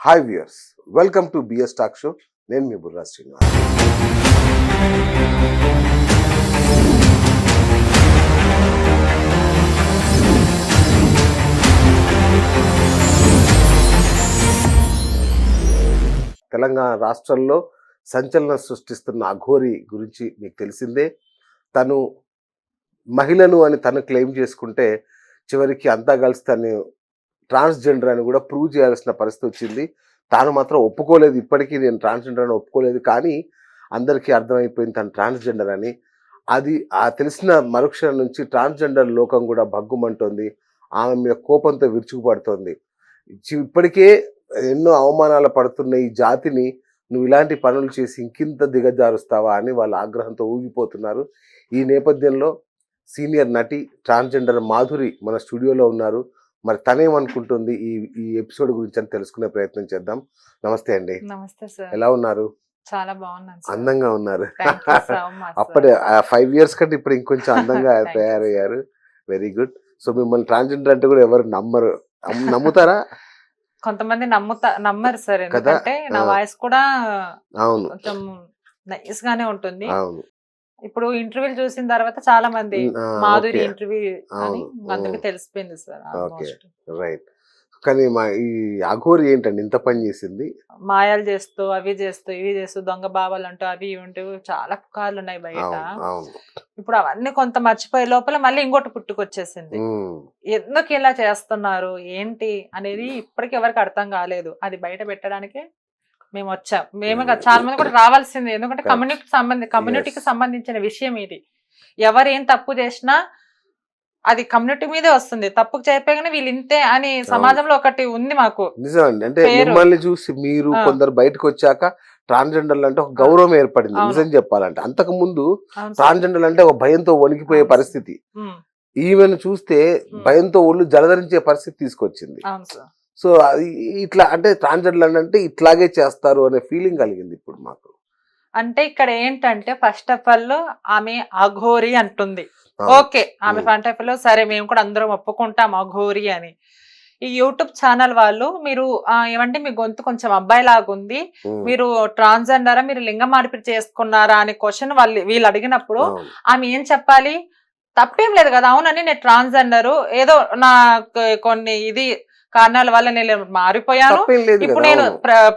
Hi viewers, welcome to BS talk show. నేను మీ బుర్రా శ్రీనివాస్. తెలంగాణ రాష్ట్రంలో సంచలనం సృష్టిస్తున్న అఘోరి గురించి మీకు తెలిసిందే. తను మహిళను అని తను క్లెయిమ్ చేసుకుంటే చివరికి అంతా కలిసి తను ట్రాన్స్జెండర్ అని కూడా ప్రూవ్ చేయాల్సిన పరిస్థితి వచ్చింది. తాను మాత్రం ఒప్పుకోలేదు. ఇప్పటికీ నేను ట్రాన్స్జెండర్ అని ఒప్పుకోలేదు. కానీ అందరికీ అర్థమైపోయింది తను ట్రాన్స్జెండర్ అని. అది తెలిసిన మరుక్షణం నుంచి ట్రాన్స్జెండర్ లోకం కూడా భగ్గుమంటోంది. ఆమె మీద కోపంతో విరుచుకుపడుతోంది. ఇప్పటికే ఎన్నో అవమానాలు పడుతున్న ఈ జాతిని నువ్వు ఇలాంటి పనులు చేసి ఇంకింత దిగజారుస్తావా అని వాళ్ళ ఆగ్రహంతో ఊగిపోతున్నారు. ఈ నేపథ్యంలో సీనియర్ నటి ట్రాన్స్జెండర్ మాధురి మన స్టూడియోలో ఉన్నారు. మరి తనేమనుకుంటుంది ఈ ఎపిసోడ్ గురించి అని తెలుసుకునే ప్రయత్నం చేద్దాం. నమస్తే అండి. నమస్తే సార్. ఎలా ఉన్నారు? చాలా బాగున్నాను. అందంగా ఉన్నారు. అప్పుడే 5 years కంటే ఇప్పుడు ఇంకొంచెం అందంగా తయారయ్యారు. Very good. సో మిమ్మల్ని ట్రాన్స్జెండర్ అంటే కూడా ఎవరు నమ్ముతారా? కొంతమంది నమ్మరు సార్, ఎందుకంటే నా వాయిస్ కూడా అవును కొంచెం నైస్ గానే ఉంటుంది. అవును. ఇప్పుడు ఇంటర్వ్యూలు చూసిన తర్వాత చాలా మంది మాధురి ఇంటర్వ్యూ అని అందరికి తెలిసిపోయింది సార్. రైట్. కానీ ఈ అఘోరి ఏంటండి ఇంత పని చేసింది? మాయాలు చేస్తూ అవి చేస్తూ ఇవి చేస్తూ దొంగ బావాలు అంటూ అవి ఉంటూ చాలా పుకార్లు ఉన్నాయి బయట. ఇప్పుడు అవన్నీ కొంత మర్చిపోయే లోపల మళ్ళీ ఇంకోటి పుట్టుకొచ్చేసింది. ఎందుకు ఇలా చేస్తున్నారు ఏంటి అనేది ఇప్పటికి ఎవరికి అర్థం కాలేదు. అది బయట పెట్టడానికి మేము వచ్చాం. మేము చాలా మంది కూడా రావాల్సింది, ఎందుకంటే కమ్యూనిటీకి సంబంధించిన విషయం ఇది. ఎవరు ఏం తప్పు చేసినా అది కమ్యూనిటీ మీదే వస్తుంది. తప్పు చేయగానే వీళ్ళు ఇంతే అని సమాజంలో ఒకటి ఉంది మాకు. నిజమండి. అంటే మిమ్మల్ని చూసి మీరు కొందరు బయటకు వచ్చాక ట్రాన్స్జెండర్లు అంటే ఒక గౌరవం ఏర్పడింది. నిజం చెప్పాలంటే అంతకు ముందు ట్రాన్స్జెండర్ అంటే ఒక భయంతో వణికిపోయే పరిస్థితి. ఈమెను చూస్తే భయంతో ఒళ్ళు జలధరించే పరిస్థితి తీసుకొచ్చింది. సో ఇట్లా అంటే ట్రాన్స్జెండర్ అంటే ఇట్లాగే చేస్తారు అనే ఫీలింగ్ కలిగింది ఇప్పుడు మాకు. అంటే ఇక్కడ ఏంటంటే ఫస్ట్ ఆఫ్ ఆల్ ఆమె అఘోరి అంటుంది. ఓకే, ఆమె ఫస్ట్ ఆఫ్ ఆల్ సరే మేము కూడా అందరం ఒప్పుకుంటాం అఘోరి అని. ఈ యూట్యూబ్ ఛానల్ వాళ్ళు మీరు ఏమంటే మీ గొంతు కొంచెం అబ్బాయి లాగుంది, మీరు ట్రాన్స్జెండరా, మీరు లింగ మార్పిడి చేసుకున్నారా అనే క్వశ్చన్ వీళ్ళు అడిగినప్పుడు ఆమె ఏం చెప్పాలి? తప్పేం లేదు కదా, అవునని నేను ట్రాన్స్జెండరు, ఏదో నా కొన్ని కారణాల వల్ల నేను మారిపోయాను, ఇప్పుడు నేను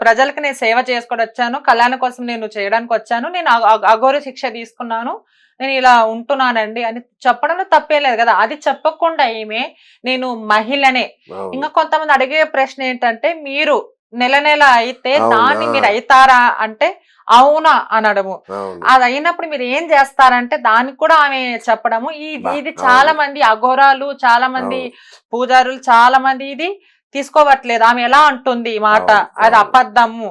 ప్రజలకు నేను సేవ చేసుకొని వచ్చాను, కళ్యాణం కోసం నేను చేయడానికి వచ్చాను, నేను అఘోరి శిక్ష తీసుకున్నాను, నేను ఇలా ఉంటున్నానండి అని చెప్పడంలో తప్పేం లేదు కదా. అది చెప్పకుండా ఈమె నేను మహిళనే. ఇంకా కొంతమంది అడిగే ప్రశ్న ఏంటంటే మీరు నెల అయితే దాన్ని మీరు అవుతారా అంటే అవునా అనడము. అది అయినప్పుడు మీరు ఏం చేస్తారంటే దానికి కూడా ఆమె చెప్పడము. ఇది చాలా మంది అఘోరాలు, చాలా మంది పూజారులు, చాలా మంది ఇది తీసుకోవట్లేదు. ఆమె ఎలా అంటుంది ఈ మాట, అది అబద్ధము,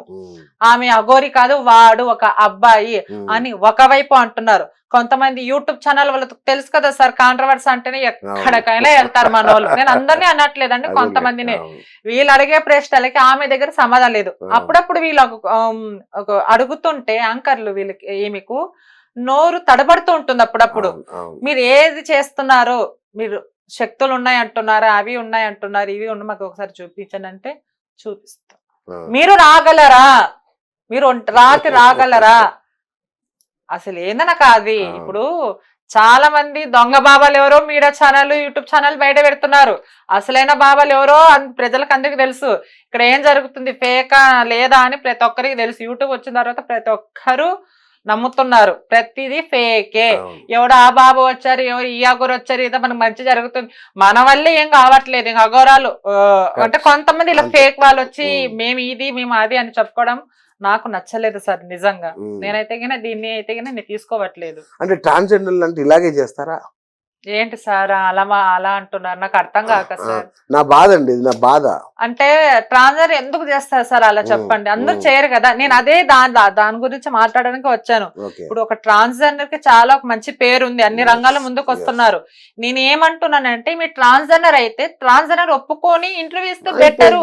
ఆమె అఘోరి కాదు, వాడు ఒక అబ్బాయి అని ఒకవైపు అంటున్నారు. కొంతమంది యూట్యూబ్ ఛానల్ వాళ్ళకి తెలుసు కదా సార్, కాంట్రవర్సీ అంటేనే ఎక్కడికైనా వెళ్తారు మన వాళ్ళు. నేను అందరినీ అనట్లేదండి, కొంతమందిని. వీళ్ళు అడిగే ప్రశ్నలకి ఆమె దగ్గర సమాధానం లేదు. అప్పుడప్పుడు వీళ్ళు అడుగుతుంటే యాంకర్లు వీళ్ళకి ఈమెకు నోరు తడబడుతూ ఉంటుంది అప్పుడప్పుడు. మీరు ఏది చేస్తున్నారో, మీరు శక్తులు ఉన్నాయి అంటున్నారా, అవి ఉన్నాయి అంటున్నారు, ఇవి ఉన్నాయి, మాకు ఒకసారి చూపించండి అంటే చూపిస్తాం. మీరు రాగలరా? మీరు రాత్రి రాగలరా? అసలు ఏందన్నా కాదు. ఇప్పుడు చాలా మంది దొంగ బాబాలు ఎవరో మీడియా ఛానల్, యూట్యూబ్ ఛానల్ బయట పెడుతున్నారు. అసలైన బాబాలు ఎవరో ప్రజలకు అందరికి తెలుసు. ఇక్కడ ఏం జరుగుతుంది, ఫేకా లేదా అని ప్రతి ఒక్కరికి తెలుసు. యూట్యూబ్ వచ్చిన తర్వాత ప్రతి ఒక్కరు నమ్ముతున్నారు ప్రతిదీ ఫేకే. ఎవడు ఆ బాబు వచ్చారు, ఎవరు ఈ అఘోరు వచ్చారు, ఇదో మనకు మంచి జరుగుతుంది, మన వల్లే ఏం కావట్లేదు. ఇంకా అఘోరాలు అంటే కొంతమంది ఇలా ఫేక్ వాళ్ళు వచ్చి మేము అది అని చెప్పుకోవడం నాకు నచ్చలేదు సార్ నిజంగా. నేనైతే దీన్ని అయితే నేను తీసుకోవట్లేదు. అంటే ట్రాన్స్జెండర్ అంటే ఇలాగే చేస్తారా ఏంటి సార్ అలా అంటున్నారు? నాకు అర్థం కాక సార్. నా బాధ అండి, నా బాధ. అంటే ట్రాన్స్జెండర్ ఎందుకు చేస్తారు సార్ అలా చెప్పండి? అందరూ చేయరు కదా. నేను అదే దాని గురించి మాట్లాడడానికి వచ్చాను. ఇప్పుడు ఒక ట్రాన్స్జెండర్ కి చాలా ఒక మంచి పేరు ఉంది, అన్ని రంగాల ముందుకు వస్తున్నారు. నేను ఏమంటున్నానంటే మీ ట్రాన్స్జెండర్ అయితే ట్రాన్స్జెండర్ ఒప్పుకొని ఇంటర్వ్యూ ఇస్తే బెటర్.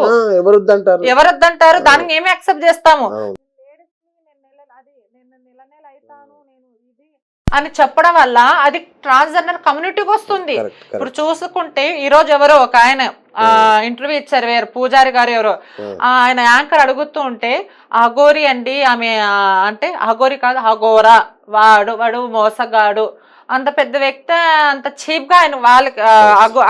ఎవరొద్దంటారు? దానికి ఏమి యాక్సెప్ట్ చేస్తాము అని చెప్పడం వల్ల అది ట్రాన్స్జెండర్ కమ్యూనిటీకి వస్తుంది. ఇప్పుడు చూసుకుంటే ఈ రోజు ఎవరో ఒక ఆయన ఇంటర్వ్యూ ఇచ్చారు వేరు పూజారి గారు ఎవరో ఆయన యాంకర్ అడుగుతూ ఉంటే అఘోరి అండి ఆమె అంటే అఘోరి కాదు అఘోరా వాడు మోసగాడు అంత పెద్ద వ్యక్తి అంత చీప్ గా ఆయన వాళ్ళకి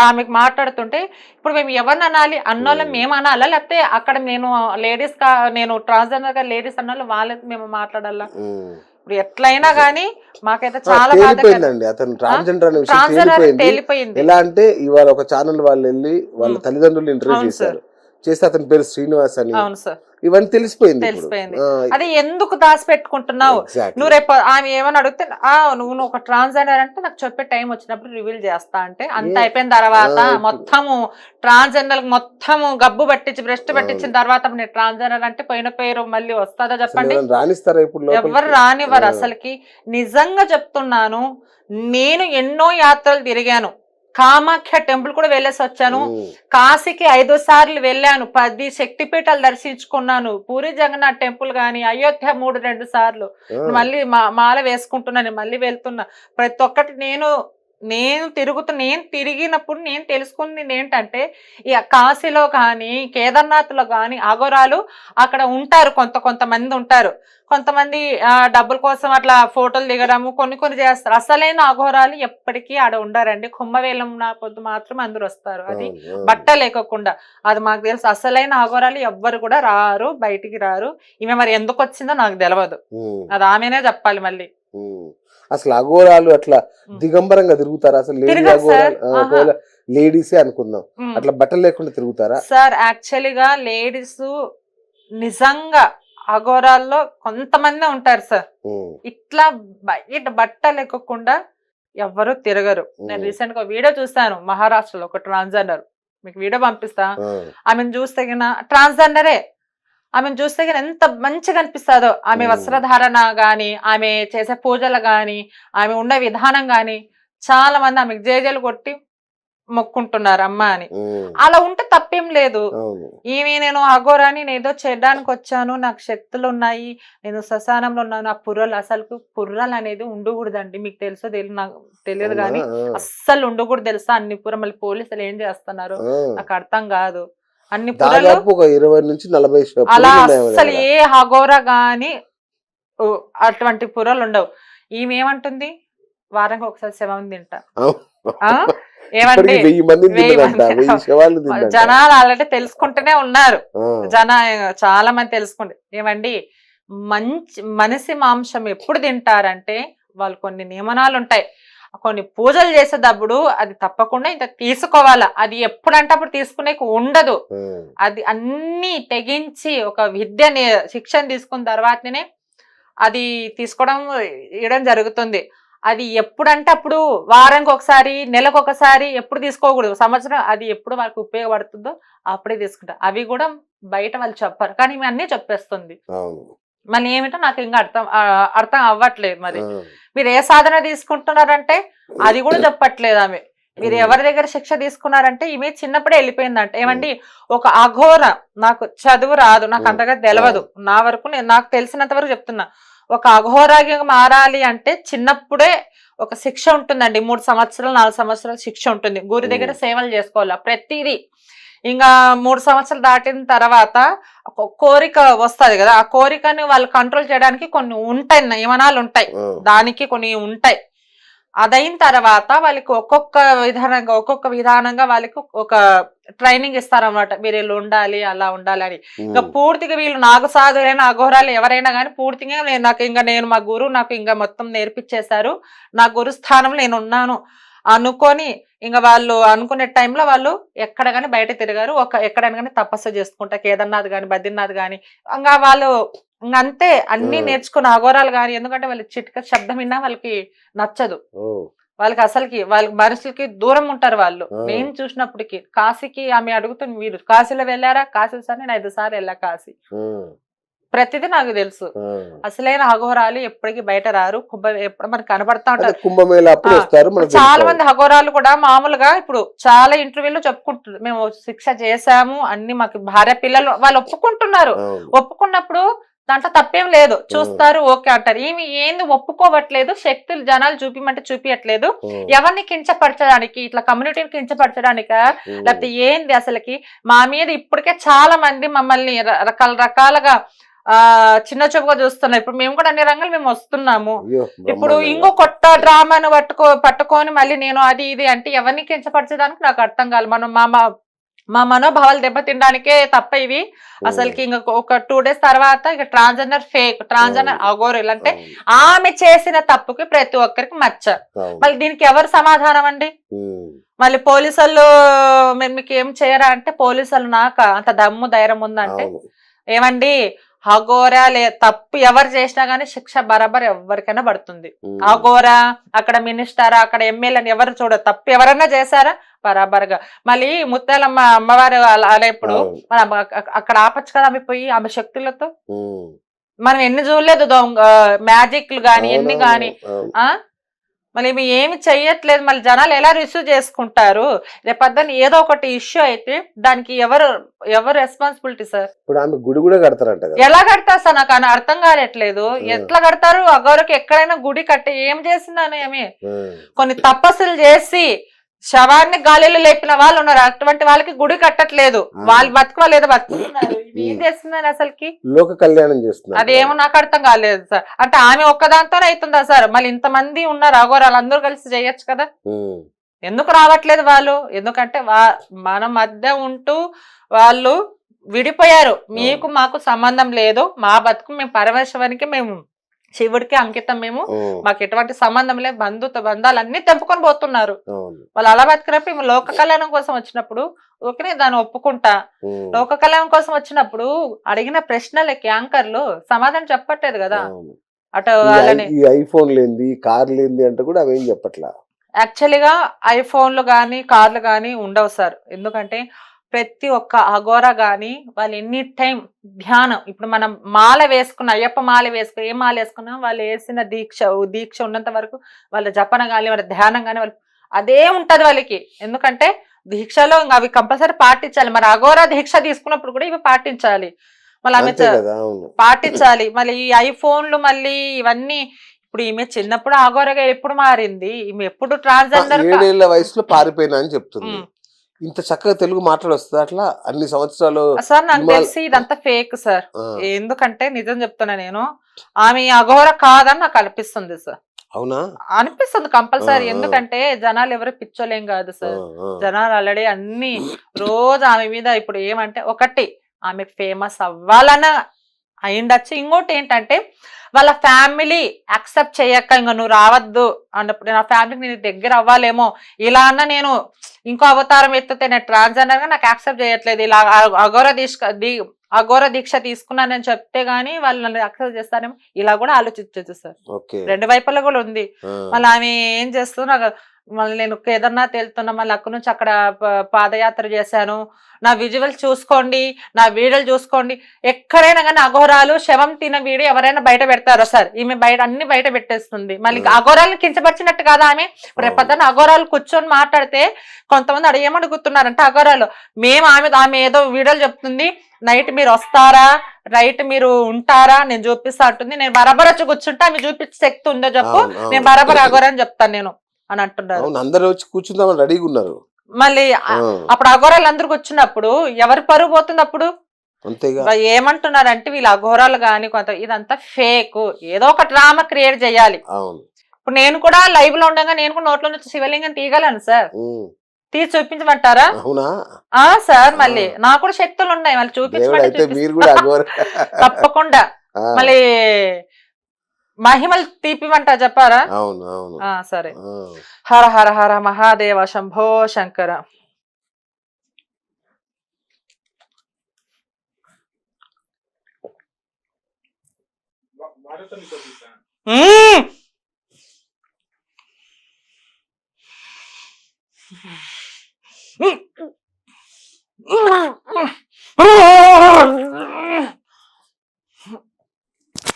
ఆమెకు మాట్లాడుతుంటే ఇప్పుడు మేము ఎవరిని అనాలి అన్నోళ్ళం మేము అనాలా లేకపోతే అక్కడ నేను లేడీస్ నేను ట్రాన్స్జెండర్ గా లేడీస్ అన్నోళ్ళు వాళ్ళకి మేము మాట్లాడాలా ఇప్పుడు ఎట్లయినా గానీ మాకైతే చాలా తేలిపోయిందండి అతను ట్రాన్స్జెండర్ అనే విషయం తేలిపోయింది. ఎలా అంటే ఇవాళ ఒక ఛానల్ వాళ్ళు వెళ్ళి వాళ్ళ తల్లిదండ్రులు ఇంటర్వ్యూ చేశారు, చేస్తే అతని పేరు శ్రీనివాస్ అని, ఇవన్నీ తెలిసిపోయింది. అది ఎందుకు దాచిపెట్టుకుంటున్నావు నువ్వు రేపు ఆమె ఏమని అడిగితే నువ్వు ఒక ట్రాన్స్జెండర్ అంటే నాకు చెప్పే టైం వచ్చినప్పుడు రివీల్ చేస్తా అంటే అంత అయిపోయిన తర్వాత మొత్తము ట్రాన్స్జెండర్ మొత్తము గబ్బు పట్టించి బ్రెస్ట్ పట్టించిన తర్వాత నేను ట్రాన్స్జెండర్ అంటే పోయిన పేరు మళ్ళీ వస్తుందా చెప్పండి? రాణిస్తారా ఇప్పుడు? ఎవరు రానివ్వరు అసలుకి. నిజంగా చెప్తున్నాను, నేను ఎన్నో యాత్రలు తిరిగాను, కామాఖ్య టెంపుల్ కూడా వెళ్ళేసి వచ్చాను, కాశీకి 5 సార్లు వెళ్ళాను, 10 శక్తిపీఠాలు దర్శించుకున్నాను, పూరి జగన్నాథ్ టెంపుల్ గాని, అయోధ్య 3-2 సార్లు, మళ్ళీ మాల వేసుకుంటున్నాను, మళ్ళీ వెళ్తున్నా. ప్రతి ఒక్కటి నేను తిరిగినప్పుడు నేను తెలుసుకుంది ఏంటంటే ఈ కాశీలో కానీ కేదార్నాథ్లో కానీ అఘోరాలు అక్కడ ఉంటారు, కొంతమంది ఉంటారు, కొంతమంది డబ్బుల కోసం అట్లా ఫోటోలు దిగడము కొన్ని చేస్తారు. అసలైన అఘోరాలు ఎప్పటికీ ఆడ ఉండరండి, కుంభవేలం నా పొద్దు మాత్రం అందరు వస్తారు, అది బట్ట లేకోకుండా. అది మాకు తెలుసు. అసలైన అఘోరాలు ఎవ్వరు కూడా రారు, బయటికి రారు. ఈమె మరి ఎందుకు వచ్చిందో నాకు తెలియదు, అది ఆమెనే చెప్పాలి. మళ్ళీ అసలు అఘోరాలు అట్లా దిగంబరంగా తిరుగుతారా? అసలు లేడీసే అనుకుందాం, అట్లా బట్టలు లేకుండా తిరుగుతారా సార్? యాక్చువల్గా లేడీస్ నిజంగా అఘోరాల్లో కొంతమంది ఉంటారు సార్, ఇట్లా బయట బట్ట లేకుండా ఎవ్వరు తిరగరు. నేను రీసెంట్ గా వీడియో చూస్తాను, మహారాష్ట్రలో ఒక ట్రాన్స్జెండర్, మీకు వీడియో పంపిస్తా. ఆమెను చూస్తే ట్రాన్స్జెండరే, ఆమెను చూస్తే ఎంత మంచిగా అనిపిస్తుందో. ఆమె వస్త్రధారణ గాని, ఆమె చేసే పూజలు గాని, ఆమె ఉండే విధానం గాని, చాలా మంది ఆమెకు జేజేలు కొట్టి మొక్కుంటున్నారు అమ్మ అని. అలా ఉంటే తప్పేం లేదు. నేను అఘోరాని ఏదో చేయడానికి వచ్చాను, నాకు శక్తులు ఉన్నాయి, నేను శ్మశానంలో ఉన్నాను, ఆ పుర్రలు అసలు పుర్రలు అనేది ఉండకూడదండి. మీకు తెలుసో నాకు తెలియదు కానీ అస్సలు ఉండకూడదు తెలుసా? అన్ని పుర్ర మళ్ళీ పోలీసులు ఏం చేస్తున్నారు నాకు అర్థం కాదు. అన్ని పుర్రలు 20 నుంచి 40 అలా అస్సలు ఏ అఘోర గాని అటువంటి పుర్రలు ఉండవు. ఈమె ఏమంటుంది, వారానికి ఒకసారి శవం తింటా. ఏమండి జనాలు ఆల్రెడీ తెలుసుకుంటూనే ఉన్నారు, చాలా మంది తెలుసుకుంటే. ఏమండి మనిషి మాంసం ఎప్పుడు తింటారంటే వాళ్ళు కొన్ని నియమనాలు ఉంటాయి, కొన్ని పూజలు చేసేటప్పుడు అది తప్పకుండా ఇంత తీసుకోవాలా. అది ఎప్పుడంటే అప్పుడు తీసుకునే ఉండదు. అది అన్ని తెగించి ఒక విద్యని శిక్షణ తీసుకున్న తర్వాతనే అది తీసుకోవడం ఇవ్వడం జరుగుతుంది. అది ఎప్పుడంటే అప్పుడు వారానికి ఒకసారి, నెలకు ఒకసారి ఎప్పుడు తీసుకోకూడదు. సంవత్సరం అది ఎప్పుడు వాళ్ళకి ఉపయోగపడుతుందో అప్పుడే తీసుకుంటారు. అవి కూడా బయట వాళ్ళు చెప్పారు, కానీ మేము అన్నీ చెప్పేస్తుంది. మళ్ళీ ఏమిటో నాకు ఇంకా అర్థం అవ్వట్లేదు. మరి మీరు ఏ సాధన తీసుకుంటున్నారంటే అది కూడా చెప్పట్లేదు ఆమె. మీరు ఎవరి దగ్గర శిక్ష తీసుకున్నారంటే ఈమె చిన్నప్పుడే వెళ్ళిపోయిందంట. ఏమండి ఒక అఘోర, నాకు చదువు రాదు, నాకు అంతగా తెలియదు, నా వరకు నాకు తెలిసినంత వరకు చెప్తున్నా. ఒక అఘోరాగా మారాలి అంటే చిన్నప్పుడే ఒక శిక్ష ఉంటుందండి, 3 సంవత్సరాలు 4 సంవత్సరాలు శిక్ష ఉంటుంది. గురి దగ్గర సేవలు చేసుకోవాలా ప్రతిదీ. ఇంకా 3 సంవత్సరాలు దాటిన తర్వాత కోరిక వస్తుంది కదా, ఆ కోరికని వాళ్ళు కంట్రోల్ చేయడానికి కొన్ని ఉంటాయి, నియమనాలు ఉంటాయి, దానికి కొన్ని ఉంటాయి. అదైన తర్వాత వాళ్ళకి ఒక్కొక్క విధానంగా వాళ్ళకి ఒక ట్రైనింగ్ ఇస్తారన్నమాట. మీరు వీళ్ళు ఉండాలి, అలా ఉండాలి అని. ఇంకా పూర్తిగా వీళ్ళు నాకు సాధులైన అఘోరాలు ఎవరైనా కానీ పూర్తిగా నేను మా గురువు నాకు ఇంకా మొత్తం నేర్పించేశారు, నా గురు స్థానంలో నేను ఉన్నాను అనుకొని ఇంకా వాళ్ళు అనుకునే టైంలో వాళ్ళు ఎక్కడ కానీ బయట తిరిగారు. ఎక్కడైనా కానీ తపస్సు చేసుకుంటా, కేదార్నాథ్ కానీ బద్రీనాథ్ కానీ ఇంకా వాళ్ళు అంతే అన్ని నేర్చుకున్న అఘోరాలు కానీ. ఎందుకంటే వాళ్ళకి చిట్క శబ్దం విన్నా వాళ్ళకి నచ్చదు, వాళ్ళకి అసలుకి వాళ్ళకి మనుషులకి దూరం ఉంటారు వాళ్ళు. నేను చూసినప్పటికి కాశీకి ఆమె అడుగుతుంది, మీరు కాశీలో వెళ్ళారా? కాశీ సార్ నేను 5 సార్లు వెళ్ళా కాశీ, ప్రతిదీ నాకు తెలుసు. అసలైన అఘోరాలు ఎప్పటికీ బయట రారు, ఎప్పుడు మనకు కనబడతా ఉంటారు. చాలా మంది అఘోరాలు కూడా మామూలుగా ఇప్పుడు చాలా ఇంటర్వ్యూలో చెప్పుకుంటారు, మేము శిక్ష చేశాము అన్ని, మాకు భార్య పిల్లలు, వాళ్ళు ఒప్పుకుంటున్నారు. ఒప్పుకున్నప్పుడు దాంట్లో తప్పేం లేదు, చూస్తారు ఓకే అంటారు. ఈమె ఏంది ఒప్పుకోవట్లేదు, శక్తులు జనాలు చూపిమంటే చూపించట్లేదు. ఎవరిని కించపరచడానికి, ఇట్లా కమ్యూనిటీని కించపరచడానిక, లేకపోతే ఏంది అసలుకి? మా మీద ఇప్పటికే చాలా మంది మమ్మల్ని రకాలుగా చిన్న చూపుగా చూస్తున్నారు. ఇప్పుడు మేము కూడా అన్ని రంగాలు మేము వస్తున్నాము. ఇప్పుడు ఇంకో కొత్త డ్రామాను పట్టుకొని మళ్ళీ నేను అది ఇది అంటే ఎవరిని కించపరచడానికి నాకు అర్థం కాదు. మనం మా మనోభావాలు దెబ్బతినడానికే తప్ప ఇవి. అసలుకి ఇంకొక ఒక 2 days తర్వాత ఇక ట్రాన్స్జెండర్ ఫేక్, ట్రాన్స్జెండర్ అఘోరులు అంటే ఆమె చేసిన తప్పుకి ప్రతి ఒక్కరికి మచ్చ. మళ్ళీ దీనికి ఎవరు సమాధానం అండి? మళ్ళీ పోలీసులు మీకు ఏం చేయరా అంటే, పోలీసులు నాక అంత దమ్ము ధైర్యం ఉందంటే ఏమండి, అఘోరా తప్పు ఎవరు చేసినా గానీ శిక్ష బరాబర్ ఎవరికైనా పడుతుంది. అఘోరా అక్కడ మినిస్టర్ అక్కడ ఎమ్మెల్యేని ఎవరు చూడరు, తప్పు ఎవరైనా చేశారా బరాబర్గా. మళ్ళీ ముత్యాలమ్మ అమ్మవారు అలా ఇప్పుడు అక్కడ ఆపచ్చు కదా ఆమె పోయి ఆమె శక్తులతో. మనం ఎన్ని చూడలేదు మ్యాజిక్లు గాని ఎన్ని గాని. మళ్ళీ ఏమి చెయ్యట్లేదు. మళ్ళీ జనాలు ఎలా రిసీవ్ చేసుకుంటారు? రేపొద్దున ఏదో ఒకటి ఇష్యూ అయితే దానికి ఎవరు రెస్పాన్సిబిలిటీ సార్? ఇప్పుడు ఆమె గుడి కూడా కడతారంట. ఎలా కడతారు సార్? నాకు అర్థం కావట్లేదు. ఎట్లా కడతారు? అగౌరకి ఎక్కడైనా గుడి కట్టి ఏం చేసిందని ఏమి? కొన్ని తపస్సులు చేసి శవాన్ని గాలిలో లేపిన వాళ్ళు ఉన్నారు. అటువంటి వాళ్ళకి గుడి కట్టట్లేదు. వాళ్ళు బతుకోవాలి ఏదో బతుకుతున్నారు. ఏం చేస్తుందని అసలుకి లోక కళ్యాణం చేస్తున్నారు. అదేమో నాకు అర్థం కాలేదు సార్. అంటే ఆమె ఒక్కదాంతోనే అవుతుందా సార్? మళ్ళీ ఇంతమంది ఉన్నారు అఘోరాలు, అందరూ కలిసి చేయొచ్చు కదా. ఎందుకు రావట్లేదు వాళ్ళు? ఎందుకంటే మన మధ్య ఉంటూ వాళ్ళు విడిపోయారు. మీకు మాకు సంబంధం లేదు, మా బతుకు మేము పరమేశ్వరునికి, మేము శివుడికి అంకితం, మేము మాకు ఎటువంటి సంబంధం లేదు, బంధాలు అన్ని తెంపుకొని పోతున్నారు. వాళ్ళు అలా బతికినప్పుడు లోక కళ్యాణం కోసం వచ్చినప్పుడు ఓకే దాన్ని ఒప్పుకుంటా. లోక కళ్యాణం కోసం వచ్చినప్పుడు అడిగిన ప్రశ్నలకి యాంకర్లు సమాధానం చెప్పట్లేదు కదా. అటు వాళ్ళని ఐఫోన్ లేంది, కార్ లేంది అంటే కూడా అవేం చెప్పట్లా. యాక్చువల్గా ఐఫోన్లు గానీ కార్లు గానీ ఉండవు సార్. ఎందుకంటే ప్రతి ఒక్క అఘోర గాని వాళ్ళు ఎనీ టైం ధ్యానం. ఇప్పుడు మనం మాల వేసుకున్న, అయ్యప్ప మాల వేసుకుని ఏ మాల వేసుకున్నా వాళ్ళు వేసిన దీక్ష ఉన్నంత వరకు వాళ్ళ జపన కానీ వాళ్ళ ధ్యానం కానీ వాళ్ళు అదే ఉంటది వాళ్ళకి. ఎందుకంటే దీక్షలో అవి కంపల్సరీ పాటించాలి. మరి అఘోర దీక్ష తీసుకున్నప్పుడు కూడా ఇవి పాటించాలి. మళ్ళీ ఆమె పాటించాలి. మళ్ళీ ఈ ఐఫోన్లు మళ్ళీ ఇవన్నీ. ఇప్పుడు ఈమె చిన్నప్పుడు అఘోరగా ఎప్పుడు మారింది? ఈమె ఎప్పుడు ట్రాన్స్జెండర్ 7 ఏళ్ల వయసులో పారిపోయినా అని చెప్తుంది. ఇంత చక్కగా తెలుగు మాట్లాడొస్తుంది అట్లా అన్ని సంవత్సరాలు? సార్ నాకు తెలిసి ఇదంతా ఫేక్ సార్. ఎందుకంటే నిజం చెప్తున్నా నేను, ఆమె అఘోర కాదని నాకు అనిపిస్తుంది సార్. అవునా? అనిపిస్తుంది కంపల్సరీ. ఎందుకంటే జనాలు ఎవరు పిచ్చోలేం కాదు సార్. జనాలు ఆల్రెడీ అన్ని రోజు ఆమె మీద ఇప్పుడు ఏమంటే ఒకటి ఆమె ఫేమస్ అవ్వాలన్న అయిండొచ్చు. ఇంకోటి ఏంటంటే వాళ్ళ ఫ్యామిలీ యాక్సెప్ట్ చేయక ఇంకా నువ్వు రావద్దు అన్నప్పుడు నా ఫ్యామిలీకి నేను దగ్గర అవ్వాలేమో, ఇలా అన్న నేను ఇంకో అవతారం ఎత్తితే నేను ట్రాన్స్జెండర్ గా నాకు యాక్సెప్ట్ చేయట్లేదు, ఇలా అఘోర దీక్ష తీసుకున్నానని చెప్తే గానీ వాళ్ళు నన్ను యాక్సెప్ట్ చేస్తారేమో, ఇలా కూడా ఆలోచించచ్చు సార్. రెండు వైపులా కూడా ఉంది. మళ్ళీ ఆమె ఏం చేస్తున్నా, మళ్ళీ నేను కేదార్నాథ్ వెళ్తున్నా, మళ్ళీ అక్కడి నుంచి అక్కడ పాదయాత్ర చేశాను, నా విజువల్ చూసుకోండి, నా వీడియోలు చూసుకోండి. ఎక్కడైనా కానీ అఘోరాలు శవం తిన వీడియో ఎవరైనా బయట పెడతారో సార్? ఈమె అన్ని బయట పెట్టేస్తుంది. మళ్ళీ అఘోరాలను కించపరిచినట్టు కదా ఆమె. రేపొద్దున అఘోరాలు కూర్చొని మాట్లాడితే కొంతమంది ఏమడుగుతున్నారంటే అఘోరాలు, ఆమె ఏదో వీడియోలు చెప్తుంది, నైట్ మీరు వస్తారా, నైట్ మీరు ఉంటారా, నేను చూపిస్తా అంటుంది. నేను బరాబర్ వచ్చి కూర్చుంటా, ఆమె చూపించే శక్తి ఉందో చెప్పు, నేను బరాబర్ అఘోరా అని చెప్తాను నేను అని అంటున్నారు. అందరూ వచ్చి కూర్చుందామని రెడీగా ఉన్నారు. మళ్ళీ అప్పుడు అఘోరాలు అందరికి వచ్చినప్పుడు ఎవరి పరువు పోతుంది? అప్పుడు ఏమంటున్నారంటే వీళ్ళు అఘోరాలు గాని కొంత ఇదంతా ఫేక్, ఏదో ఒక డ్రామా క్రియేట్ చేయాలి. ఇప్పుడు నేను కూడా లైవ్ లో ఉండగా నేను కూడా నోట్లో నుంచి శివలింగం తీయగలను సార్. తీసి చూపించమంటారా? సార్ మళ్ళీ నాకు కూడా శక్తులు ఉన్నాయి, మళ్ళీ చూపించమంటే తప్పకుండా. మళ్ళీ మహిమలు తీపిమంటా చెప్పారా? సరే. హర హర హర మహాదేవ శంభో శంకర.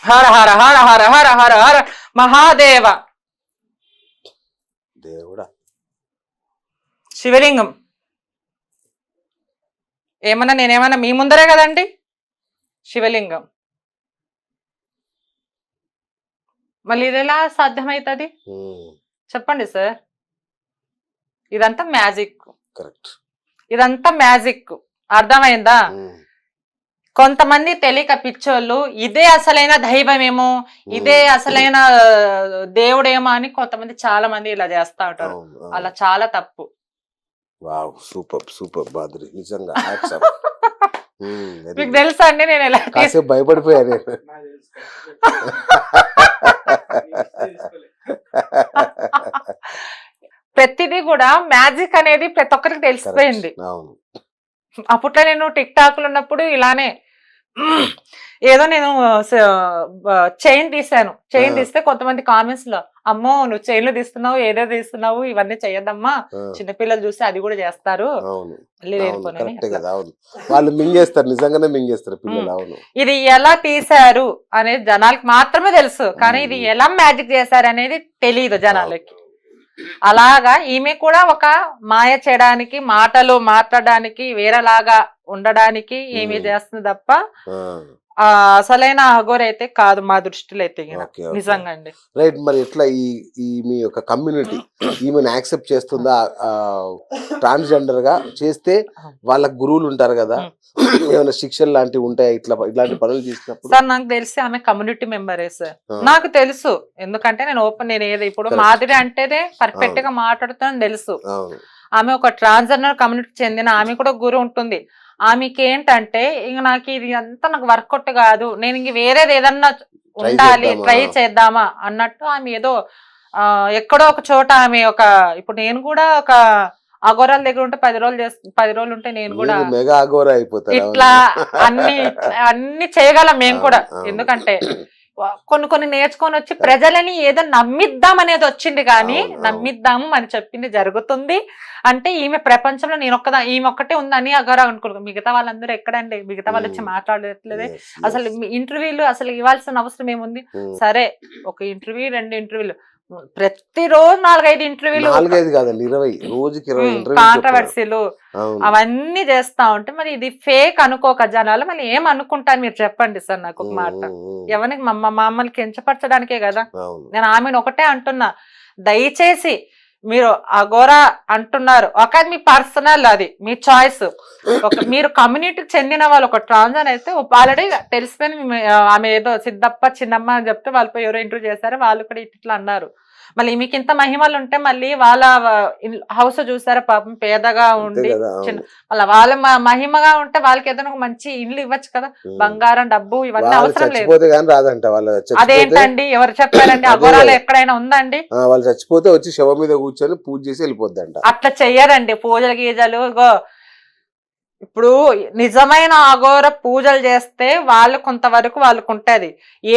హర హర హర హర హర హర హర మహాదేవ. దేవుడా, శివలింగం ఏమన్నా నేనేమన్నా మీ ముందరే కదండి శివలింగం. మళ్ళీ ఇది ఎలా సాధ్యమవుతుంది చెప్పండి సార్. ఇదంతా మ్యాజిక్, కరెక్ట్. ఇదంతా మ్యాజిక్, అర్థమైందా? కొంతమంది తెలియక పిచ్చోళ్ళు ఇదే అసలైన దైవమేమో, ఇదే అసలైన దేవుడేమో అని కొంతమంది చాలా మంది ఇలా చేస్తా ఉంటారు. అలా చాలా తప్పు. వావ్, సూపర్ సూపర్ బాద్రి, నిజంగా మీకు తెలుసా అండి నేను ఎలా కాసేపు భయపడిపోయా నేను. ప్రతిదీ కూడా మ్యాజిక్ అనేది ప్రతి ఒక్కరికి తెలిసిపోయింది. అవును. అప్పట్లో నేను టిక్ టాక్ ఉన్నప్పుడు ఇలానే ఏదో నేను చైన్ తీసాను. చైన్ తీస్తే కొంతమంది కామెంట్స్ లో, అమ్మో నువ్వు చైన్లు తీస్తున్నావు, ఏదో తీస్తున్నావు, ఇవన్నీ చెయ్యొద్దమ్మా, చిన్నపిల్లలు చూస్తే అది కూడా చేస్తారు. వాళ్ళు మింగేస్తారు, నిజంగానే మింగేస్తారు పిల్లలు. అవును. ఇది ఎలా తీశారు అనేది జనాలకి మాత్రమే తెలుసు, కానీ ఇది ఎలా మ్యాజిక్ చేశారు అనేది తెలియదు జనాలకి. అలాగా ఈమె కూడా ఒక మాయ చేయడానికి, మాటలు మాట్లాడడానికి, వేరేలాగా ఉండడానికి ఏమి చేస్తుంది తప్ప అసలైన అఘోర అయితే కాదు మా దృష్టిలో అయితే. నిజంగా అండి. రైట్. మరి ఎట్లా ఈ మీ యొక్క కమ్యూనిటీ ఈమెను యాక్సెప్ట్ చేస్తుందా? ట్రాన్స్జెండర్ గా చేస్తే వాళ్ళ గురువులు ఉంటారు కదా, ఏమైనా శిక్షలు లాంటివి ఉంటాయి ఇలాంటి పనులు చేసినప్పుడు? సార్ నాకు తెలిసి ఆమె కమ్యూనిటీ మెంబరే సార్, నాకు తెలుసు. ఎందుకంటే నేను ఏదో ఇప్పుడు మాదిరి అంటేనే పర్ఫెక్ట్ గా మాట్లాడుతానని తెలుసు. ఆమె ఒక ట్రాన్స్జెండర్ కమ్యూనిటీ చెందిన ఆమె కూడా గురువు ఉంటుంది. ఆమెకి ఏంటంటే ఇంక నాకు ఇది అంతా నాకు వర్కౌట్ కాదు, నేను ఇంక వేరేది ఏదన్నా ఉండాలి, ట్రై చేద్దామా అన్నట్టు ఆమె ఏదో ఎక్కడో ఒక చోట ఆమె ఇప్పుడు నేను కూడా ఒక అఘోరాల దగ్గర ఉంటే 10 రోజులు ఉంటే నేను కూడా ఇట్లా అన్ని చేయగలం మేము కూడా. ఎందుకంటే కొన్ని నేర్చుకొని వచ్చి ప్రజలని ఏదో నమ్మిద్దాం అనేది వచ్చింది, కానీ నమ్మిద్దాము అని చెప్పింది జరుగుతుంది. అంటే ఈమె ప్రపంచంలో ఈమె ఒక్కటే ఉందని అఘోర అనుకున్నాను. మిగతా వాళ్ళందరూ ఎక్కడండి? మిగతా వాళ్ళు వచ్చి మాట్లాడట్లేదే. అసలు ఇంటర్వ్యూలు అసలు ఇవ్వాల్సిన అవసరం ఏముంది? సరే, ఒక ఇంటర్వ్యూ 2 ఇంటర్వ్యూలు, ప్రతిరోజు 4-5 ఇంటర్వ్యూలు, కాంట్రవర్సీలు అవన్నీ చేస్తా ఉంటే మరి ఇది ఫేక్ అనుకోక జనాలు మళ్ళీ ఏం అనుకుంటారు మీరు చెప్పండి సార్. నాకు ఒక మాట, ఎవరికి మమ్మల్ని కించపరచడానికే కదా. నేను ఆమెను ఒకటే అంటున్నా, దయచేసి మీరు అఘోర అంటున్నారు, ఒక మీ పర్సనల్, అది మీ చాయిస్. మీరు కమ్యూనిటీకి చెందిన వాళ్ళు ఒక ట్రాన్స్జెండర్ అయితే ఆల్రెడీ తెలిసిపోయింది. ఆమె ఏదో సిద్ధప్ప చిన్నమ్మ అని చెప్తే వాళ్ళపై ఎవరో ఇంటర్వ్యూ చేశారు, వాళ్ళు కూడా ఇట్లా అన్నారు. మళ్ళీ మీకు ఇంత మహిమలు ఉంటే మళ్ళీ వాళ్ళ హౌస్ చూసారా, పాపం పేదగా ఉండి వాళ్ళ మహిమగా ఉంటే వాళ్ళకి ఏదైనా ఒక మంచి ఇల్లు ఇవ్వచ్చు కదా, బంగారం డబ్బు ఇవన్నీ అవసరం లేదు. అదేంటండి, ఎవరు చెప్పారండి? అఘోరాలు ఎక్కడైనా ఉందండి? వాళ్ళు చచ్చిపోతే వచ్చి శవ మీద కూర్చొని పూజ చేసి వెళ్ళిపోద్దంట. అట్లా చెయ్యరండి, పూజలు గీజలు. ఇప్పుడు నిజమైన అఘోర పూజలు చేస్తే వాళ్ళు కొంతవరకు వాళ్ళకు ఉంటది.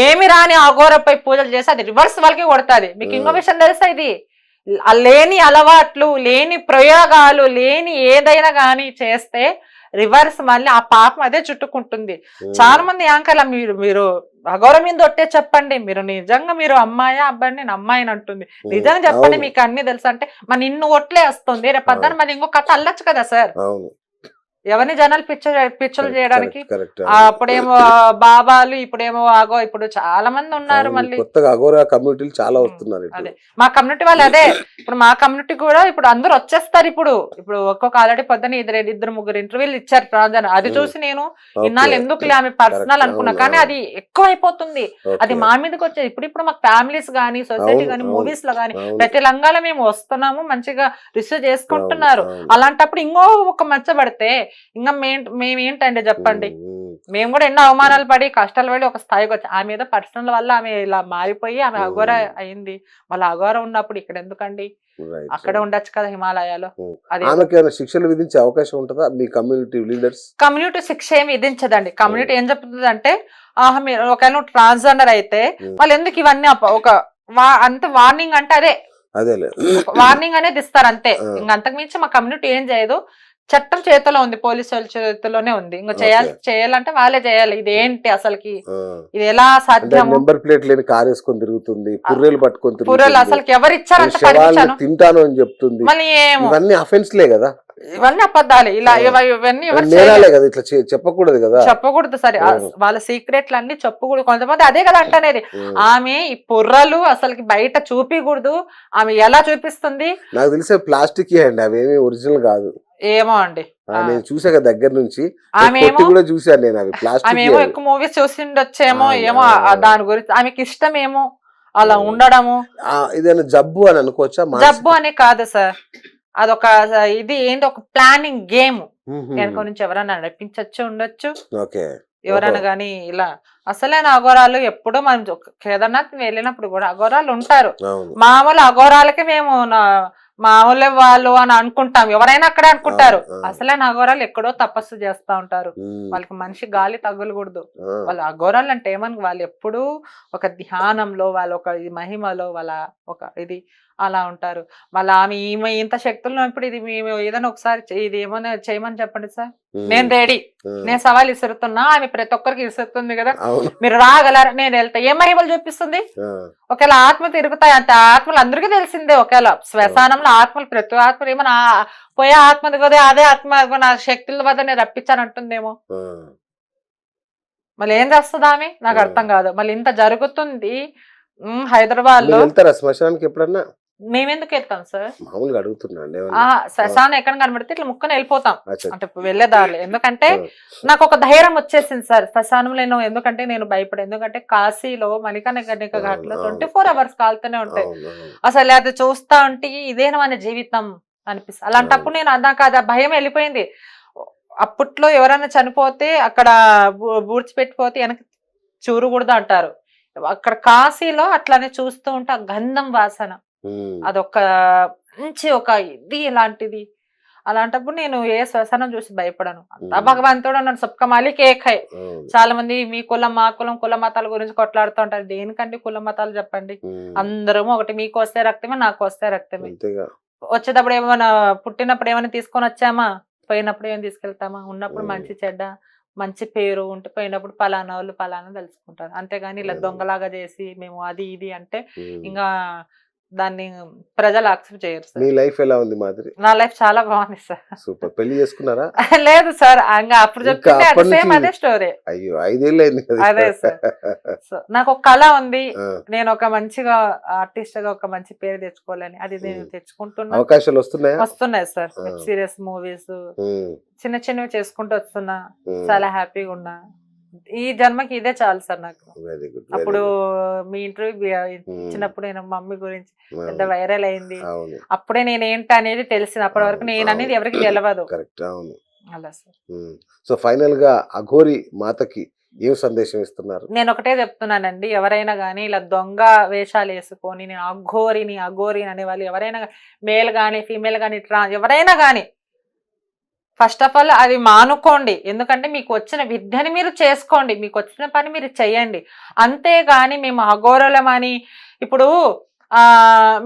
ఏమి రాని అఘోరపై పూజలు చేస్తే అది రివర్స్ వాళ్ళకి కొడుతుంది. మీకు ఇంకో విషయం తెలుసా? ఇది లేని అలవాట్లు, లేని ప్రయోగాలు, లేని ఏదైనా కానీ చేస్తే రివర్స్ మళ్ళీ ఆ పాపం అదే చుట్టుకుంటుంది. చాలా మంది యాంకర్ల మీరు అఘోర మీద ఒట్టే చెప్పండి, మీరు నిజంగా మీరు అమ్మాయా అబ్బాయి? నేను అమ్మాయిని అంటుంది. నిజంగా చెప్పండి, మీకు అన్ని తెలుసు అంటే మన ఇన్ని ఒట్లే వస్తుంది. రేపు పద్దాన్ని మళ్ళీ ఇంకో కథ అల్లొచ్చు కదా సార్. ఎవరిని జనాలు పిచ్చలు చేయడానికి? అప్పుడేమో బాబాలు, ఇప్పుడేమో ఇప్పుడు చాలా మంది ఉన్నారు. మళ్ళీ అఘోరా కమ్యూనిటీలు చాలా వస్తున్నారు. అదే మా కమ్యూనిటీ వాళ్ళు, అదే ఇప్పుడు మా కమ్యూనిటీ కూడా ఇప్పుడు అందరూ వచ్చేస్తారు. ఇప్పుడు ఒక్కొక్క ఆల్రెడీ పొద్దున 2-3 ఇంటర్వ్యూలు ఇచ్చారు ట్రాన్స్జెండర్. అది చూసి నేను ఇన్నాళ్ళు ఎందుకు ఆమె పర్సనల్ అనుకున్నా, కానీ అది ఎక్కువ అయిపోతుంది. అది మా మీదకి వచ్చేది. ఇప్పుడు మాకు ఫ్యామిలీస్ గానీ, సొసైటీ గానీ, మూవీస్ లో గానీ ప్రతి రంగాల్లో మేము వస్తున్నాము, మంచిగా రిసీవ్ చేసుకుంటున్నారు. అలాంటప్పుడు ఇంకో ఒక మచ్చబడితే ఇంకా మేమేంటండి చెప్పండి? మేము కూడా ఎన్నో అవమానాలు పడి కష్టాలు పడి ఒక స్థాయికి వచ్చి ఆమె మీద పర్సనల్ వల్ల ఆమె ఇలా మారిపోయి ఆమె అఘోర అయింది. వాళ్ళ అఘోర ఉన్నప్పుడు ఇక్కడ ఎందుకండి? అక్కడే ఉండొచ్చు కదా హిమాలయాలో. శిక్షలు విధించే అవకాశం ఉంటుందా మీ కమ్యూనిటీ లీడర్స్? కమ్యూనిటీ శిక్ష ఏమి విధించదండి. కమ్యూనిటీ ఏం చెప్తుంది అంటే, మీరు ఒకవేళ ట్రాన్స్జెండర్ అయితే వాళ్ళు ఎందుకు ఇవన్నీ అంత వార్నింగ్ అంటే అదే వార్నింగ్ అనేది ఇస్తారు అంతే. ఇంకంతకు మించి మా కమ్యూనిటీ ఏం చేయదు. చట్టం చేతిలో ఉంది, పోలీసు వాళ్ళ చేతిలోనే ఉంది. ఇంకా చేయాలంటే వాళ్ళే చేయాలి. ఇది ఏంటి అసలుకి? ఇది ఎలా సాధ్యం? నెంబర్ ప్లేట్ లేని కార్ వేసుకొని తిరుగుతుంది, పుర్రెలు పట్టుకొని పుర్రెలు అసలు ఎవరు ఇచ్చారంటే తింటాను అని చెప్తుంది. మళ్ళీ ఇవన్నీ అఫెన్స్లే కదా. ఇవన్నీ అబద్ధాలు. ఇలా ఇవన్నీ ఎవరు నేరాలే కదా, ఇట్లా చెప్పకూడదు కదా. చెప్పకూడదు సరే. వాళ్ళ సీక్రెట్లు అన్ని చెప్పకూడదు. కొంతమంది అదే కదా అంటనేది. ఆమె ఈ పుర్రలు అసలుకి బయట చూపించకూడదు. ఆమె ఎలా చూపిస్తుంది? నాకు తెలిసే ప్లాస్టిక్ అండి, అవేమి ఒరిజినల్ కాదు. ఏమో అండి, నేను చూసాక దగ్గర నుంచి ఆమెమో కూడా చూసాను నేను, అవి ప్లాస్టిక్. ఆమెమో ఎక్కువ మూవీస్ చూసిండొచ్చేమో, ఏమో దాని గురించి ఆమెకి ఇష్టమేమో అలా ఉండడము. ఇదేనా జబ్బు అని అనుకోవచ్చా? జబ్బు అనే కాదు సార్, అదొక ఇది ఏంటి, ఒక ప్లానింగ్ గేమ్. వెనక నుంచి ఎవరైనా నడిపించచ్చు ఉండొచ్చు, ఎవరైనా గానీ ఇలా. అసలైన అఘోరాలు ఎప్పుడో మనం కేదార్నాథ్ వెళ్ళినప్పుడు కూడా అఘోరాలు ఉంటారు. మామూలు అఘోరాలకి మేము మామూలే వాళ్ళు అని అనుకుంటాం, ఎవరైనా అక్కడే అనుకుంటారు. అసలైన అఘోరాలు ఎక్కడో తపస్సు చేస్తా ఉంటారు. వాళ్ళకి మనిషి గాలి తగులకూడదు. వాళ్ళు అఘోరాలు అంటే ఏమని, వాళ్ళు ఎప్పుడూ ఒక ధ్యానంలో, వాళ్ళ ఒక మహిమలో, వాళ్ళ ఒక ఇది అలా ఉంటారు. మళ్ళీ ఈమె ఇంత శక్తుల్లో ఇప్పుడు ఇది మేము ఏదైనా ఒకసారి ఇది ఏమైనా చేయమని చెప్పండి సార్, నేను రెడీ, నేను సవాల్ ఇసురుతున్నా, ఆమె ప్రతి ఒక్కరికి ఇసురుతుంది కదా, మీరు రాగలరా, నేను వెళ్తా. ఏ మహిమలు చూపిస్తుంది? ఒకవేళ ఆత్మ తిరుగుతాయి అంతే, ఆత్మలు అందరికీ తెలిసిందే. ఒకవేళ శ్మశానంలో ఆత్మలు, ప్రతి ఆత్మ ఏమన్నా పోయే ఆత్మది కదా, అదే ఆత్మ నా శక్తుల వద్ద నేను రప్పించానంటుందేమో. మళ్ళీ ఏం చేస్తుంది ఆమె, నాకు అర్థం కాదు. మళ్ళీ ఇంత జరుగుతుంది హైదరాబాద్ లో. శ్మశానానికి ఎప్పుడన్నా మేమెందుకు వెళ్తాం సార్, మామూలుగా అడుగుతున్నాండి. శ్మశానం ఎక్కడ కనబడితే ఇట్లా ముక్కని వెళ్ళిపోతాం అంటే వెళ్ళేదారులు. ఎందుకంటే నాకు ఒక ధైర్యం వచ్చేసింది సార్ శ్మశానంలో. ఎందుకంటే నేను భయపడే, ఎందుకంటే కాశీలో మణికర్ణిక ఘాట్లో 24 hours కాలుతూనే ఉంటాయి. అసలు అది చూస్తా ఉంటే ఇదేనా మన జీవితం అనిపిస్తుంది. అలాంటప్పుడు నేను నాకు అది భయం వెళ్ళిపోయింది. అప్పట్లో ఎవరైనా చనిపోతే అక్కడ బూడ్చిపెట్టిపోతే వెనక్కి చూరకూడదు అంటారు. అక్కడ కాశీలో అట్లానే చూస్తూ ఉంటే ఆ గంధం వాసన, అదొక మంచి ఒక ఇది ఇలాంటిది. అలాంటప్పుడు నేను ఏ శ్మశానం చూసి భయపడను. అంతా భగవంతుడు నన్ను సబ్కా మాలిక్ ఏక్ హై. చాలా మంది మీ కులం మా కులం, కుల మతాల గురించి కొట్లాడుతూ ఉంటారు. దేనికండి కుల మతాలు చెప్పండి, అందరము ఒకటి. మీకు వస్తే రక్తమే, నాకు వస్తే రక్తమే. వచ్చేటప్పుడు ఏమైనా, పుట్టినప్పుడు ఏమైనా తీసుకొని వచ్చామా, పోయినప్పుడు ఏమైనా తీసుకెళ్తామా? ఉన్నప్పుడు మంచి చెడ్డ మంచి పేరు ఉంటే, పోయినప్పుడు పలానా వాళ్ళు పలానా తెలుసుకుంటారు. అంతేగాని ఇలా దొంగలాగా చేసి మేము అది ఇది అంటే ఇంకా దాన్ని ప్రజలు యాక్సెప్ట్ చేయరు సార్. మీ లైఫ్ ఎలా ఉంది మాధురి? నా లైఫ్ చాలా బాగుంది సార్. సూపర్. పెళ్లి చేసుకున్నారా? లేదు సార్, అప్పుడు చెప్తే సేమ్ అదే స్టోరీ. అయ్యో 5 ఏళ్ళు అయింది కదా. అదే సార్. నాకు ఒక కళ ఉంది, నేను ఒక మంచిగా ఆర్టిస్ట్ గా ఒక మంచి పేరు తెచ్చుకోవాలని, అది నేను తెచ్చుకుంటున్నా. అవకాశాలు వస్తున్నాయి సార్. వెబ్ సిరీస్, మూవీస్ చిన్న చిన్నవి చేసుకుంటూ వస్తున్నా. చాలా హ్యాపీగా ఉన్నా. ఈ జన్మకి ఇదే చాలు సార్ నాకు. అప్పుడు మీ ఇంటర్వ్యూ ఇచ్చినప్పుడు నేను మమ్మీ గురించి పెద్ద వైరల్ అయింది. అప్పుడే నేను ఏంటి అనేది తెలిసింది. అప్పటి వరకు నేను అనేది ఎవరికి తెలియదు. అలా సార్. సో ఫైనల్ గా అఘోరి మాతకి ఏం సందేశం ఇస్తున్నారు? నేను ఒకటే చెప్తున్నానండి, ఎవరైనా కానీ ఇలా దొంగ వేషాలు వేసుకొని నేను అఘోరిని అనే వాళ్ళు ఎవరైనా, మేల్ కానీ ఫీమేల్ కానీ ఎవరైనా కానీ, ఫస్ట్ ఆఫ్ ఆల్ అది మానుకోండి. ఎందుకంటే మీకు వచ్చిన విద్యని మీరు చేసుకోండి, మీకు వచ్చిన పని మీరు చెయ్యండి. అంతేగాని మేము అఘోరలమని, ఇప్పుడు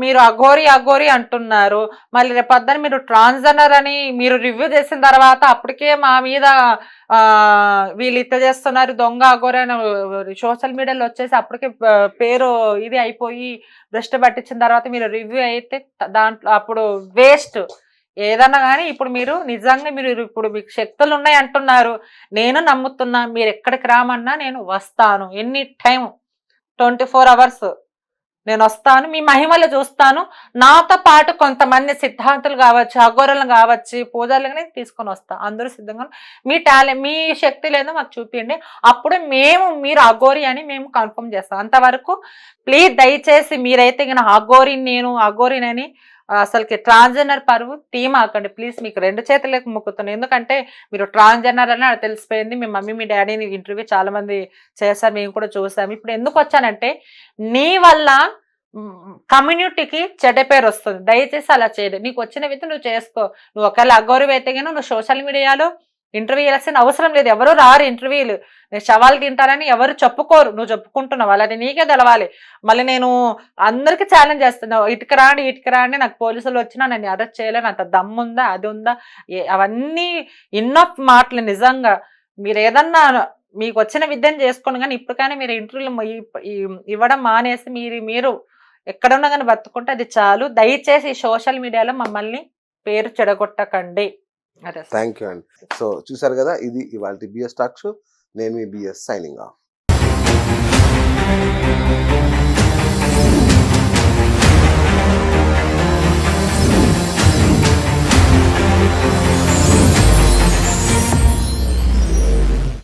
మీరు అఘోరి అంటున్నారు, మళ్ళీ రేపొద్దని మీరు ట్రాన్స్జెండర్ అని మీరు రివ్యూ చేసిన తర్వాత అప్పటికే మా మీద వీళ్ళు ఇట్లా చేస్తున్నారు, దొంగ అఘోరి అని సోషల్ మీడియాలో వచ్చేసి అప్పటికే పేరు ఇది అయిపోయి భ్రష్టు పట్టించిన తర్వాత మీరు రివ్యూ అయితే దాంట్లో అప్పుడు వేస్ట్. ఏదన్నా కానీ ఇప్పుడు మీరు నిజంగా మీరు ఇప్పుడు మీకు శక్తులు ఉన్నాయి అంటున్నారు, నేను నమ్ముతున్నా. మీరు ఎక్కడికి రామన్నా నేను వస్తాను, ఎనీ టైం 24 hours నేను వస్తాను, మీ మహిమలు చూస్తాను. నాతో పాటు కొంతమంది సిద్ధాంతులు కావచ్చు, అఘోరలు కావచ్చు, పూజారులు తీసుకొని వస్తాను. అందరూ సిద్ధంగా మీ టాలెంట్, మీ శక్తి లేదో మాకు చూపించండి, అప్పుడు మీరు అఘోరి అని మేము కన్ఫర్మ్ చేస్తాం. అంతవరకు ప్లీజ్ దయచేసి మీరైతే నేను అఘోరినని అసలుకి ట్రాన్స్జెండర్ పరువు తీమాకండి ప్లీజ్. మీకు 2 చేతులకు మొక్కుతున్నాను. ఎందుకంటే మీరు ట్రాన్స్జెండర్ అని అది తెలిసిపోయింది. మీ మమ్మీ మీ డాడీని ఇంటర్వ్యూ చాలా మంది చేశారు, మేము కూడా చూసాము. ఇప్పుడు ఎందుకు వచ్చానంటే, నీ వల్ల కమ్యూనిటీకి చెడ్డ పేరు వస్తుంది. దయచేసి అలా చేయదు. నీకు వచ్చిన విధంగా నువ్వు చేసుకో. నువ్వు ఒకవేళ అఘోరి అయితే కానీ నువ్వు సోషల్ మీడియాలో ఇంటర్వ్యూ చేయాల్సిన అవసరం లేదు. ఎవరు రారు ఇంటర్వ్యూలు, శవాలు తింటారని ఎవరు చెప్పుకోరు, నువ్వు చెప్పుకుంటున్నావు, అది నీకే తెలవాలి. మళ్ళీ నేను అందరికి ఛాలెంజ్ చేస్తున్నావు, ఇటుక రాండి, నాకు పోలీసులు వచ్చినా నన్ను అరెస్ట్ చేయలేను, అంత దమ్ముందా, అది ఉందా, అవన్నీ ఎన్నో మాటలు. నిజంగా మీరు ఏదన్నా మీకు వచ్చిన విద్యను చేసుకోండి, కానీ ఇప్పటికైనా మీరు ఇంటర్వ్యూలు ఇవ్వడం మానేసి మీరు ఎక్కడున్నా కానీ బతుకుంటే అది చాలు. దయచేసి సోషల్ మీడియాలో మమ్మల్ని పేరు చెడగొట్టకండి. అదే సార్. థ్యాంక్ యూ అండి. సో చూసారు కదా, ఇది ఇవాళ బిఎస్ టాక్ షో. నేను మీ బిఎస్ సైనింగ్ ఆఫ్.